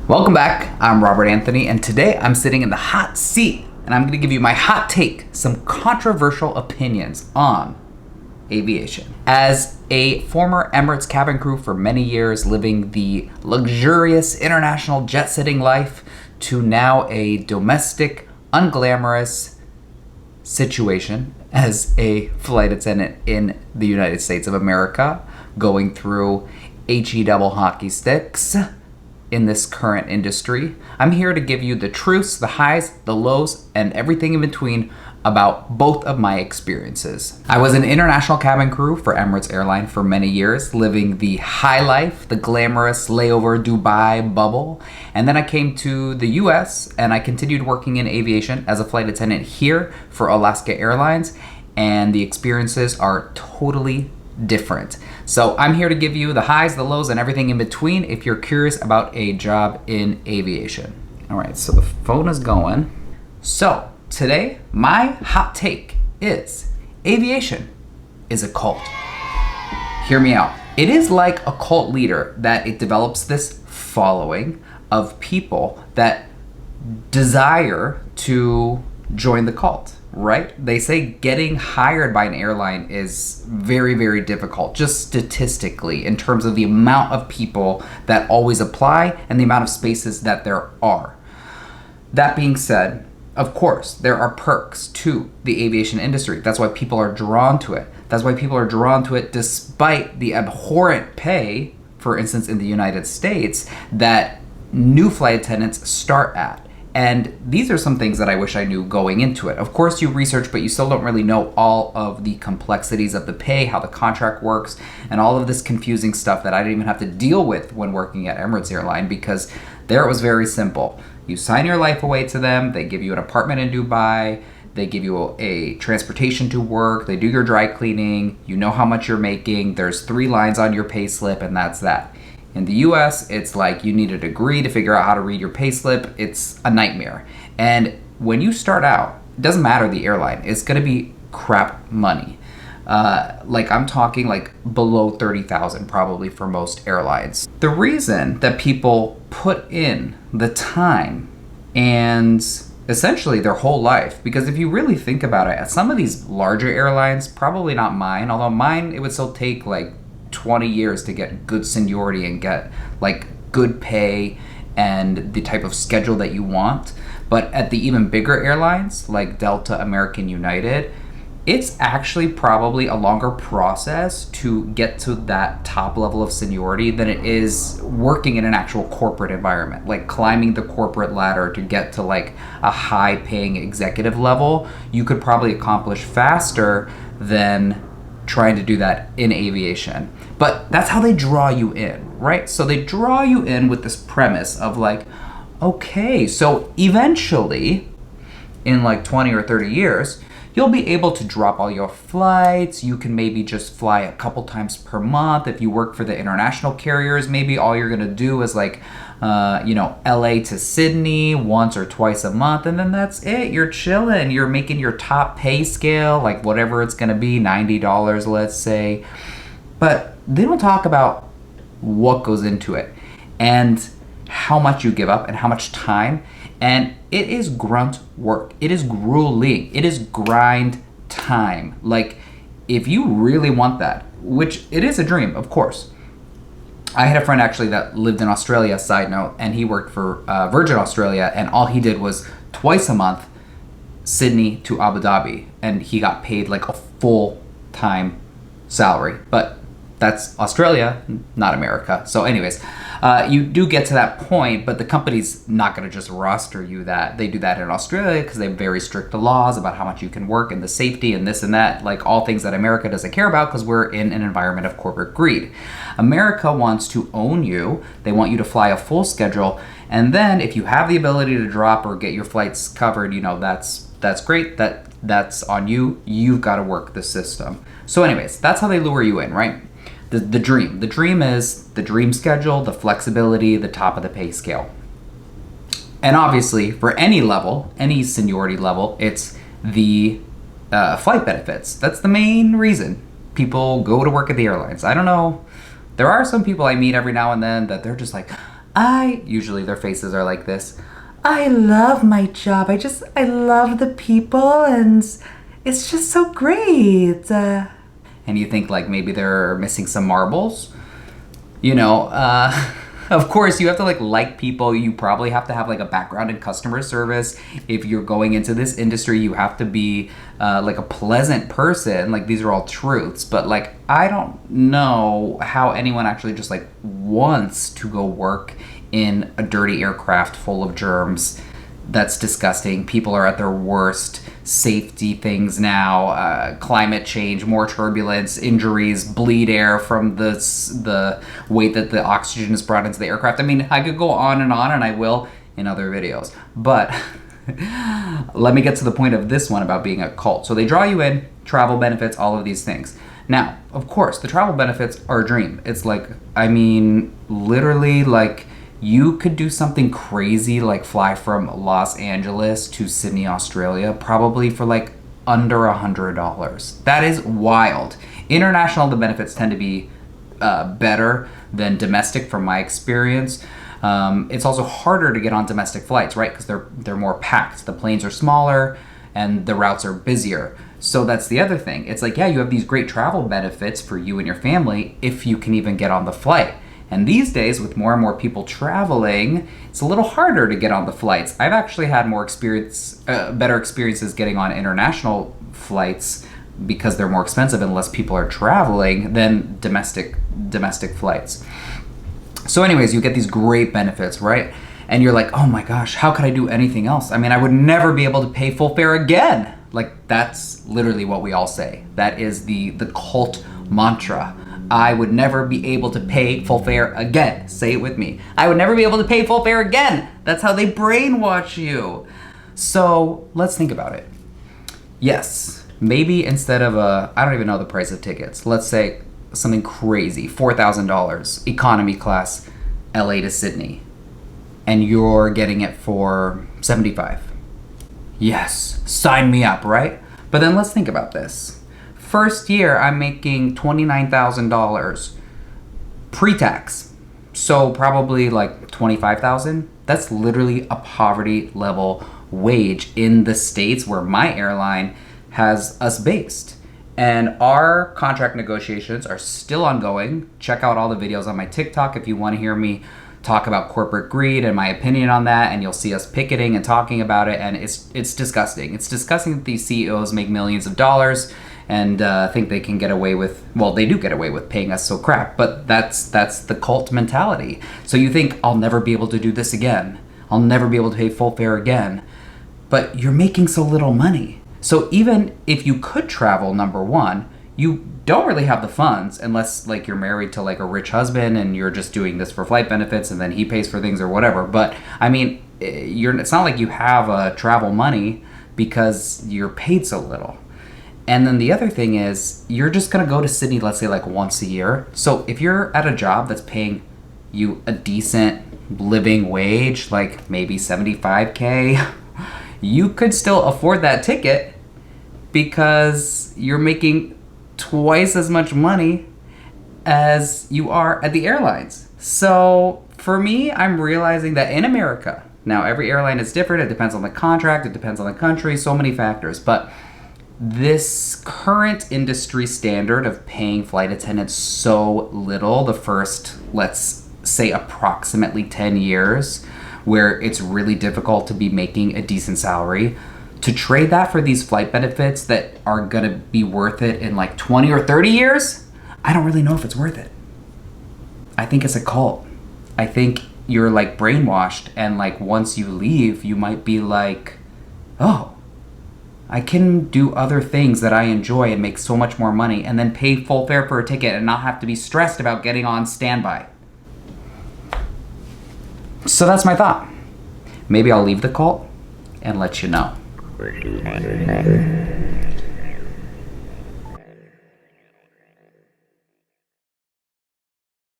Welcome back, I'm Robert Anthony, and today I'm sitting in the hot seat, and I'm going to give you my hot take, some controversial opinions on aviation. As a former Emirates cabin crew for many years, living the luxurious international jet-setting life, to now a domestic, unglamorous situation as a flight attendant in the United States of America, going through HE double hockey sticks in this current industry. I'm here to give you the truths, the highs, the lows, and everything in between about both of my experiences. I was an international cabin crew for Emirates Airline for many years, living the high life, the glamorous layover Dubai bubble. And then I came to the US and I continued working in aviation as a flight attendant here for Alaska Airlines. And the experiences are totally different. So I'm here to give you the highs, the lows, and everything in between if you're curious about a job in aviation. All right, so the phone is going. So today, my hot take is aviation is a cult. Hear me out. It is like a cult leader that it develops this following of people that desire to join the cult. Right? They say getting hired by an airline is very, very difficult, just statistically, in terms of the amount of people that always apply and the amount of spaces that there are. That being said, of course, there are perks to the aviation industry. That's why people are drawn to it. That's why people are drawn to it despite the abhorrent pay, for instance, in the United States, that new flight attendants start at. And these are some things that I wish I knew going into it. Of course, you research, but you still don't really know all of the complexities of the pay, how the contract works, and all of this confusing stuff that I didn't even have to deal with when working at Emirates Airline, because there it was very simple. You sign your life away to them, they give you an apartment in Dubai, they give you a transportation to work, they do your dry cleaning, you know how much you're making, there's 3 lines on your pay slip, and that's that. In the US, it's like you need a degree to figure out how to read your payslip. It's a nightmare. And when you start out, it doesn't matter the airline, it's gonna be crap money. Like I'm talking like below 30,000 probably for most airlines. The reason that people put in the time and essentially their whole life, because if you really think about it, at some of these larger airlines, probably not mine, although mine, it would still take like 20 years to get good seniority and get like good pay and the type of schedule that you want. But at the even bigger airlines like Delta, American, United, it's actually probably a longer process to get to that top level of seniority than it is working in an actual corporate environment, like climbing the corporate ladder to get to like a high paying executive level. You could probably accomplish faster than trying to do that in aviation. But that's how they draw you in, right? So they draw you in with this premise of like, okay, so eventually in like 20 or 30 years, you'll be able to drop all your flights. You can maybe just fly a couple times per month. If you work for the international carriers, maybe all you're gonna do is like, LA to Sydney once or twice a month, and then that's it. You're chilling. You're making your top pay scale, like whatever it's gonna be, $90, let's say. But they don't talk about what goes into it and how much you give up and how much time. And it is grunt work. It is grueling. It is grind time. Like, if you really want that, which it is a dream, of course. I had a friend actually that lived in Australia, side note, and he worked for Virgin Australia, and all he did was twice a month, Sydney to Abu Dhabi, and he got paid like a full-time salary. But that's Australia, not America. So anyways, you do get to that point, but the company's not going to just roster you that. They do that in Australia because they have very strict laws about how much you can work and the safety and this and that, like all things that America doesn't care about because we're in an environment of corporate greed. America wants to own you. They want you to fly a full schedule. And then if you have the ability to drop or get your flights covered, that's great. That's on you. You've got to work the system. So anyways, that's how they lure you in, right? The dream. The dream is the dream schedule, the flexibility, the top of the pay scale. And obviously, for any level, any seniority level, it's the flight benefits. That's the main reason people go to work at the airlines. I don't know. There are some people I meet every now and then that they're just like, usually their faces are like this. I love my job. I love the people and it's just so great. And you think like maybe they're missing some marbles? You know, of course you have to like people. You probably have to have like a background in customer service. If you're going into this industry, you have to be like a pleasant person. Like these are all truths, but like I don't know how anyone actually just like wants to go work in a dirty aircraft full of germs. That's disgusting. People are at their worst. Safety things now, climate change, more turbulence, injuries, bleed air from the way that the oxygen is brought into the aircraft. I mean, I could go on, and I will in other videos. But let me get to the point of this one about being a cult. So they draw you in, travel benefits, all of these things. Now, of course, the travel benefits are a dream. It's like, I mean, literally like, you could do something crazy like fly from Los Angeles to Sydney, Australia, probably for like under $100. That is wild. International, the benefits tend to be better than domestic from my experience. It's also harder to get on domestic flights, right? Because they're more packed. The planes are smaller and the routes are busier. So that's the other thing. It's like, yeah, you have these great travel benefits for you and your family if you can even get on the flight. And these days, with more and more people traveling, it's a little harder to get on the flights. I've actually had better experiences getting on international flights because they're more expensive and less people are traveling than domestic flights. So anyways, you get these great benefits, right? And you're like, oh my gosh, how could I do anything else? I mean, I would never be able to pay full fare again. Like, that's literally what we all say. That is the cult mantra. I would never be able to pay full fare again. Say it with me. I would never be able to pay full fare again. That's how they brainwash you. So let's think about it. Yes, maybe instead of I don't even know the price of tickets. Let's say something crazy, $4,000, economy class, LA to Sydney. And you're getting it for $75. Yes, sign me up, right? But then let's think about this. First year, I'm making $29,000 pre-tax. So probably like $25,000. That's literally a poverty level wage in the States where my airline has us based. And our contract negotiations are still ongoing. Check out all the videos on my TikTok if you want to hear me talk about corporate greed and my opinion on that, and you'll see us picketing and talking about it, and it's disgusting. It's disgusting that these CEOs make millions of dollars and think they can get away with, well, they do get away with paying us so crap, but that's the cult mentality. So you think, I'll never be able to do this again. I'll never be able to pay full fare again. But you're making so little money. So even if you could travel, number one, you don't really have the funds unless like you're married to like a rich husband and you're just doing this for flight benefits and then he pays for things or whatever. But I mean, it's not like you have travel money because you're paid so little. And then the other thing is, you're just gonna go to Sydney, let's say like once a year. So if you're at a job that's paying you a decent living wage, like maybe $75K, you could still afford that ticket because you're making twice as much money as you are at the airlines. So for me, I'm realizing that in America, now every airline is different, it depends on the contract, it depends on the country, so many factors, but this current industry standard of paying flight attendants so little the first, let's say, approximately 10 years, where it's really difficult to be making a decent salary, to trade that for these flight benefits that are gonna be worth it in like 20 or 30 years, I don't really know if it's worth it. I think it's a cult. I think you're like brainwashed, and like once you leave, you might be like, oh, I can do other things that I enjoy and make so much more money and then pay full fare for a ticket and not have to be stressed about getting on standby. So that's my thought. Maybe I'll leave the cult and let you know.